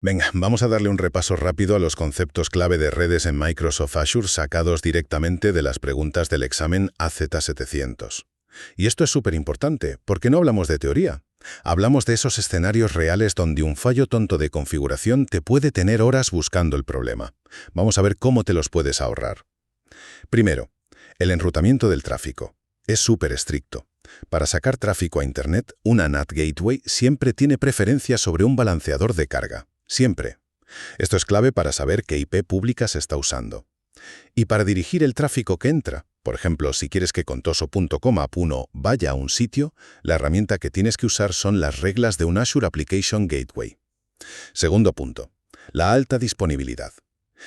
Venga, vamos a darle un repaso rápido a los conceptos clave de redes en Microsoft Azure sacados directamente de las preguntas del examen AZ700. Y esto es súper importante, porque no hablamos de teoría. Hablamos de esos escenarios reales donde un fallo tonto de configuración te puede tener horas buscando el problema. Vamos a ver cómo te los puedes ahorrar. Primero, el enrutamiento del tráfico. Es súper estricto. Para sacar tráfico a Internet, una NAT Gateway siempre tiene preferencia sobre un balanceador de carga. Siempre. Esto es clave para saber qué IP pública se está usando. Y para dirigir el tráfico que entra, por ejemplo, si quieres que contoso.com App 1 vaya a un sitio, la herramienta que tienes que usar son las reglas de un Azure Application Gateway. Segundo punto, la alta disponibilidad.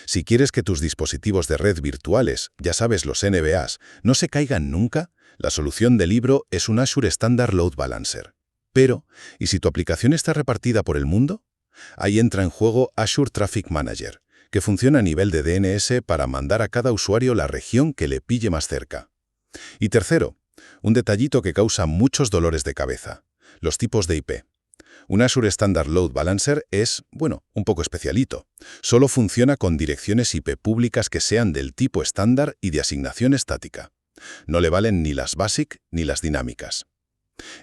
Si quieres que tus dispositivos de red virtuales, ya sabes los NVAs, no se caigan nunca, la solución del libro es un Azure Standard Load Balancer. Pero, ¿y si tu aplicación está repartida por el mundo? Ahí entra en juego Azure Traffic Manager, que funciona a nivel de DNS para mandar a cada usuario la región que le pille más cerca. Y tercero, un detallito que causa muchos dolores de cabeza, los tipos de IP. Un Azure Standard Load Balancer es, bueno, un poco especialito. Solo funciona con direcciones IP públicas que sean del tipo estándar y de asignación estática. No le valen ni las BASIC ni las dinámicas.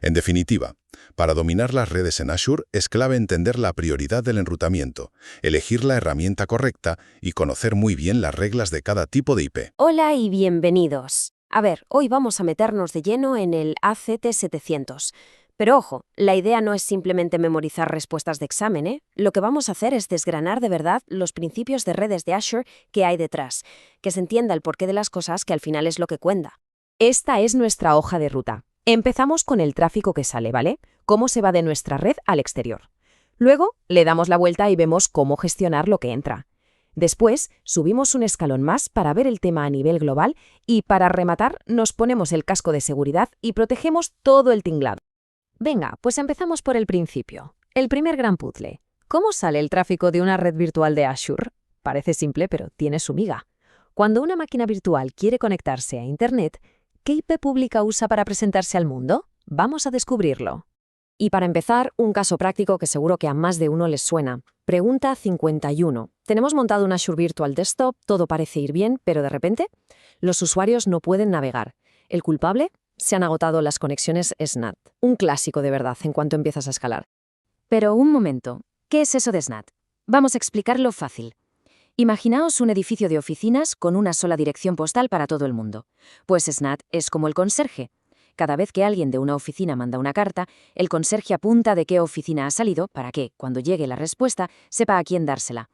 En definitiva, para dominar las redes en Azure es clave entender la prioridad del enrutamiento, elegir la herramienta correcta y conocer muy bien las reglas de cada tipo de IP. Hola y bienvenidos. A ver, hoy vamos a meternos de lleno en el AZ700. Pero ojo, la idea no es simplemente memorizar respuestas de examen, ¿eh? Lo que vamos a hacer es desgranar de verdad los principios de redes de Azure que hay detrás, que se entienda el porqué de las cosas, que al final es lo que cuenta. Esta es nuestra hoja de ruta. Empezamos con el tráfico que sale, ¿vale? Cómo se va de nuestra red al exterior. Luego, le damos la vuelta y vemos cómo gestionar lo que entra. Después, subimos un escalón más para ver el tema a nivel global y, para rematar, nos ponemos el casco de seguridad y protegemos todo el tinglado. Venga, pues empezamos por el principio. El primer gran puzzle. ¿Cómo sale el tráfico de una red virtual de Azure? Parece simple, pero tiene su miga. Cuando una máquina virtual quiere conectarse a Internet, ¿qué IP pública usa para presentarse al mundo? Vamos a descubrirlo. Y para empezar, un caso práctico que seguro que a más de uno les suena. Pregunta 51. Tenemos montado un Azure Virtual Desktop, todo parece ir bien, pero de repente, los usuarios no pueden navegar. ¿El culpable? Se han agotado las conexiones SNAT. Un clásico de verdad en cuanto empiezas a escalar. Pero un momento, ¿qué es eso de SNAT? Vamos a explicarlo fácil. Imaginaos un edificio de oficinas con una sola dirección postal para todo el mundo. Pues SNAT es como el conserje. Cada vez que alguien de una oficina manda una carta, el conserje apunta de qué oficina ha salido para que, cuando llegue la respuesta, sepa a quién dársela.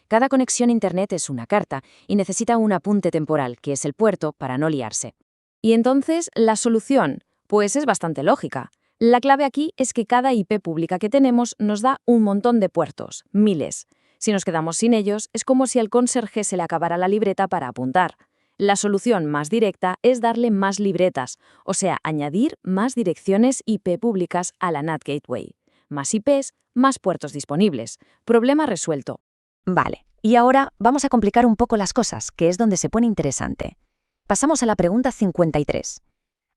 Cada conexión a Internet es una carta y necesita un apunte temporal, que es el puerto, para no liarse. Y entonces, ¿la solución? Pues es bastante lógica. La clave aquí es que cada IP pública que tenemos nos da un montón de puertos, miles. Si nos quedamos sin ellos, es como si al conserje se le acabara la libreta para apuntar. La solución más directa es darle más libretas, o sea, añadir más direcciones IP públicas a la NAT Gateway. Más IPs, más puertos disponibles. Problema resuelto. Vale, y ahora vamos a complicar un poco las cosas, que es donde se pone interesante. Pasamos a la pregunta 53.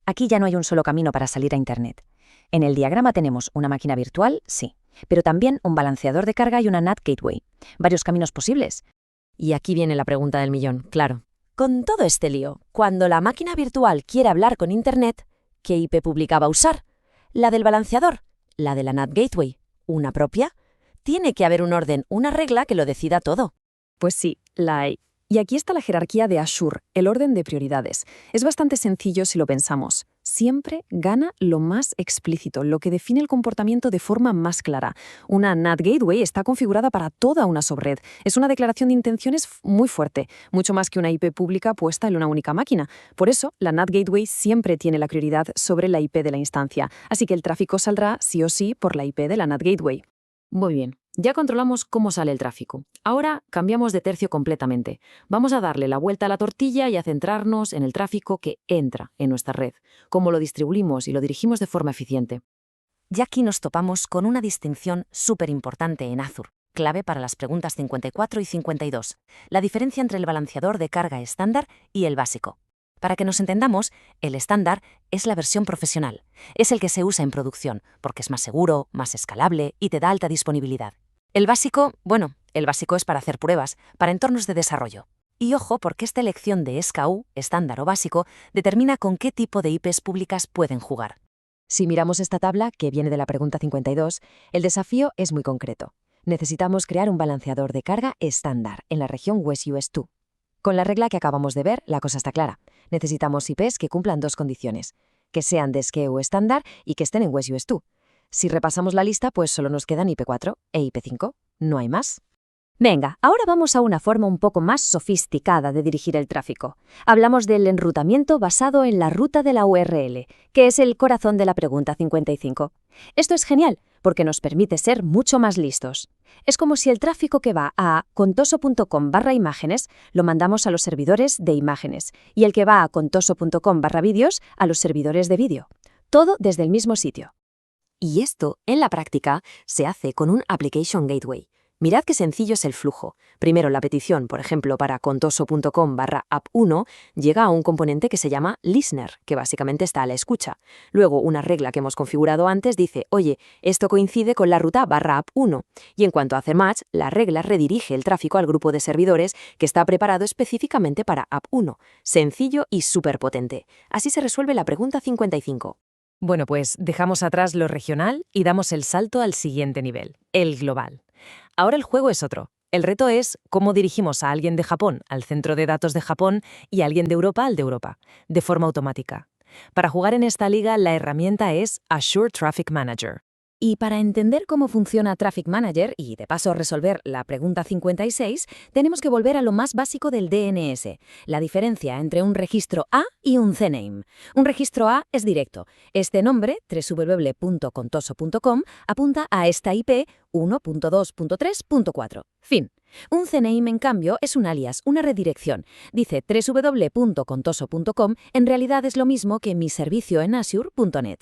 Aquí ya no hay un solo camino para salir a Internet. En el diagrama tenemos una máquina virtual, sí, pero también un balanceador de carga y una NAT Gateway. Varios caminos posibles. Y aquí viene la pregunta del millón, claro. Con todo este lío, cuando la máquina virtual quiere hablar con Internet, ¿qué IP pública va a usar? ¿La del balanceador? ¿La de la NAT Gateway? ¿Una propia? Tiene que haber un orden, una regla que lo decida todo. Pues sí, la hay. Y aquí está la jerarquía de Azure, el orden de prioridades. Es bastante sencillo si lo pensamos. Siempre gana lo más explícito, lo que define el comportamiento de forma más clara. Una NAT Gateway está configurada para toda una subred. Es una declaración de intenciones muy fuerte, mucho más que una IP pública puesta en una única máquina. Por eso, la NAT Gateway siempre tiene la prioridad sobre la IP de la instancia, así que el tráfico saldrá sí o sí por la IP de la NAT Gateway. Muy bien, ya controlamos cómo sale el tráfico. Ahora cambiamos de tercio completamente. Vamos a darle la vuelta a la tortilla y a centrarnos en el tráfico que entra en nuestra red, cómo lo distribuimos y lo dirigimos de forma eficiente. Ya aquí nos topamos con una distinción súper importante en Azure, clave para las preguntas 54 y 52, la diferencia entre el balanceador de carga estándar y el básico. Para que nos entendamos, el estándar es la versión profesional. Es el que se usa en producción, porque es más seguro, más escalable y te da alta disponibilidad. El básico es para hacer pruebas, para entornos de desarrollo. Y ojo, porque esta elección de SKU, estándar o básico, determina con qué tipo de IPs públicas pueden jugar. Si miramos esta tabla, que viene de la pregunta 52, el desafío es muy concreto. Necesitamos crear un balanceador de carga estándar en la región West US 2. Con la regla que acabamos de ver, la cosa está clara. Necesitamos IPs que cumplan dos condiciones, que sean de SKU estándar y que estén en West US 2. Si repasamos la lista, pues solo nos quedan IP4 e IP5. No hay más. Venga, ahora vamos a una forma un poco más sofisticada de dirigir el tráfico. Hablamos del enrutamiento basado en la ruta de la URL, que es el corazón de la pregunta 55. Esto es genial, porque nos permite ser mucho más listos. Es como si el tráfico que va a contoso.com/imágenes lo mandamos a los servidores de imágenes y el que va a contoso.com/vídeos a los servidores de vídeo. Todo desde el mismo sitio. Y esto, en la práctica, se hace con un Application Gateway. Mirad qué sencillo es el flujo. Primero, la petición, por ejemplo, para contoso.com/app1, llega a un componente que se llama listener, que básicamente está a la escucha. Luego, una regla que hemos configurado antes dice, oye, esto coincide con la ruta /app1. Y en cuanto a hacer match, la regla redirige el tráfico al grupo de servidores que está preparado específicamente para app1. Sencillo y súper potente. Así se resuelve la pregunta 55. Bueno, pues dejamos atrás lo regional y damos el salto al siguiente nivel, el global. Ahora el juego es otro. El reto es cómo dirigimos a alguien de Japón al centro de datos de Japón y a alguien de Europa al de Europa, de forma automática. Para jugar en esta liga, la herramienta es Azure Traffic Manager. Y para entender cómo funciona Traffic Manager y, de paso, resolver la pregunta 56, tenemos que volver a lo más básico del DNS, la diferencia entre un registro A y un CNAME. Un registro A es directo. Este nombre, www.contoso.com, apunta a esta IP 1.2.3.4. Fin. Un CNAME, en cambio, es un alias, una redirección. Dice www.contoso.com, en realidad es lo mismo que mi servicio en Azure.net.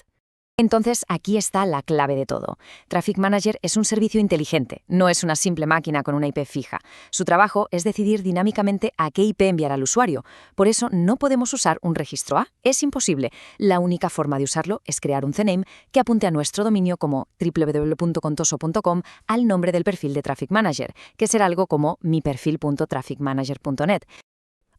Entonces, aquí está la clave de todo. Traffic Manager es un servicio inteligente, no es una simple máquina con una IP fija. Su trabajo es decidir dinámicamente a qué IP enviar al usuario. Por eso, no podemos usar un registro A. Es imposible. La única forma de usarlo es crear un CNAME que apunte a nuestro dominio como www.contoso.com al nombre del perfil de Traffic Manager, que será algo como miperfil.trafficmanager.net.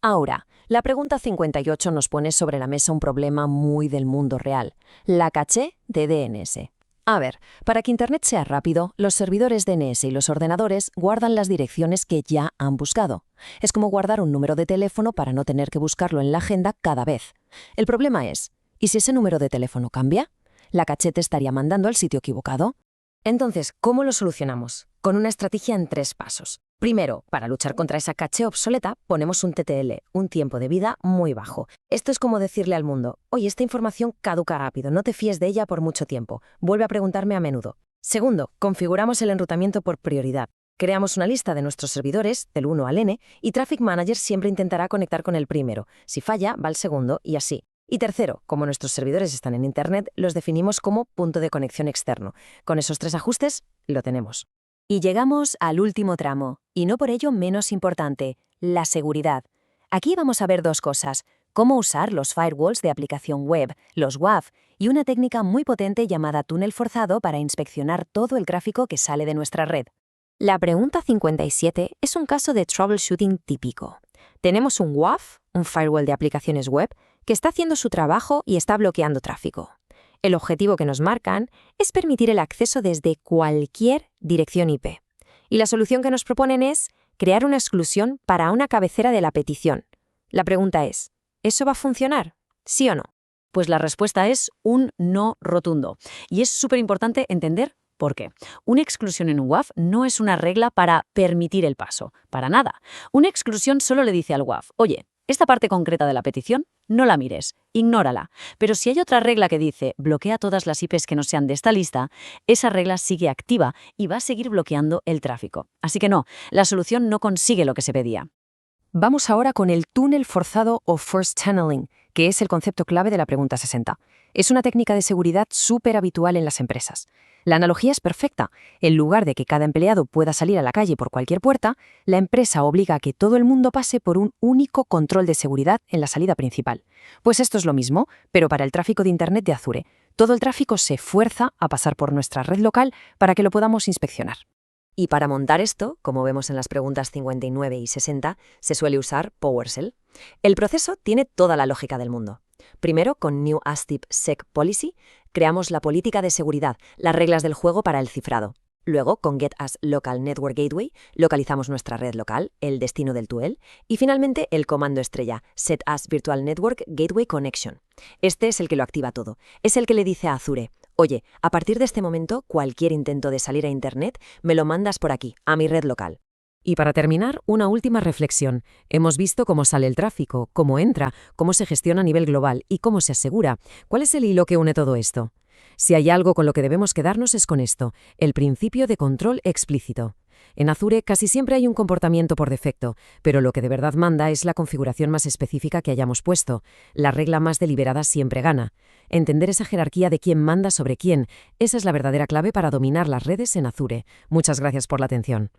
Ahora, la pregunta 58 nos pone sobre la mesa un problema muy del mundo real, la caché de DNS. A ver, para que Internet sea rápido, los servidores DNS y los ordenadores guardan las direcciones que ya han buscado. Es como guardar un número de teléfono para no tener que buscarlo en la agenda cada vez. El problema es, ¿y si ese número de teléfono cambia? ¿La caché te estaría mandando al sitio equivocado? Entonces, ¿cómo lo solucionamos? Con una estrategia en 3 pasos. Primero, para luchar contra esa caché obsoleta, ponemos un TTL, un tiempo de vida muy bajo. Esto es como decirle al mundo, oye, esta información caduca rápido, no te fíes de ella por mucho tiempo, vuelve a preguntarme a menudo. Segundo, configuramos el enrutamiento por prioridad. Creamos una lista de nuestros servidores, del 1 al n, y Traffic Manager siempre intentará conectar con el primero. Si falla, va al segundo y así. Y tercero, como nuestros servidores están en Internet, los definimos como punto de conexión externo. Con esos 3 ajustes, lo tenemos. Y llegamos al último tramo, y no por ello menos importante, la seguridad. Aquí vamos a ver 2 cosas, cómo usar los firewalls de aplicación web, los WAF, y una técnica muy potente llamada túnel forzado para inspeccionar todo el tráfico que sale de nuestra red. La pregunta 57 es un caso de troubleshooting típico. Tenemos un WAF, un firewall de aplicaciones web, que está haciendo su trabajo y está bloqueando tráfico. El objetivo que nos marcan es permitir el acceso desde cualquier dirección IP. Y la solución que nos proponen es crear una exclusión para una cabecera de la petición. La pregunta es, ¿eso va a funcionar? ¿Sí o no? Pues la respuesta es un no rotundo. Y es súper importante entender por qué. Una exclusión en un WAF no es una regla para permitir el paso, para nada. Una exclusión solo le dice al WAF, oye, esta parte concreta de la petición, no la mires, ignórala. Pero si hay otra regla que dice bloquea todas las IPs que no sean de esta lista, esa regla sigue activa y va a seguir bloqueando el tráfico. Así que no, la solución no consigue lo que se pedía. Vamos ahora con el túnel forzado o forced tunneling, que es el concepto clave de la pregunta 60. Es una técnica de seguridad súper habitual en las empresas. La analogía es perfecta. En lugar de que cada empleado pueda salir a la calle por cualquier puerta, la empresa obliga a que todo el mundo pase por un único control de seguridad en la salida principal. Pues esto es lo mismo, pero para el tráfico de Internet de Azure. Todo el tráfico se fuerza a pasar por nuestra red local para que lo podamos inspeccionar. Y para montar esto, como vemos en las preguntas 59 y 60, se suele usar PowerShell. El proceso tiene toda la lógica del mundo. Primero, con New ASTIP Sec Policy, creamos la política de seguridad, las reglas del juego para el cifrado. Luego, con Get As Local Network Gateway, localizamos nuestra red local, el destino del tuel. Y finalmente, el comando estrella, Set As Virtual Network Gateway Connection. Este es el que lo activa todo. Es el que le dice a Azure: oye, a partir de este momento, cualquier intento de salir a Internet, me lo mandas por aquí, a mi red local. Y para terminar, una última reflexión. Hemos visto cómo sale el tráfico, cómo entra, cómo se gestiona a nivel global y cómo se asegura. ¿Cuál es el hilo que une todo esto? Si hay algo con lo que debemos quedarnos es con esto, el principio de control explícito. En Azure casi siempre hay un comportamiento por defecto, pero lo que de verdad manda es la configuración más específica que hayamos puesto. La regla más deliberada siempre gana. Entender esa jerarquía de quién manda sobre quién, esa es la verdadera clave para dominar las redes en Azure. Muchas gracias por la atención.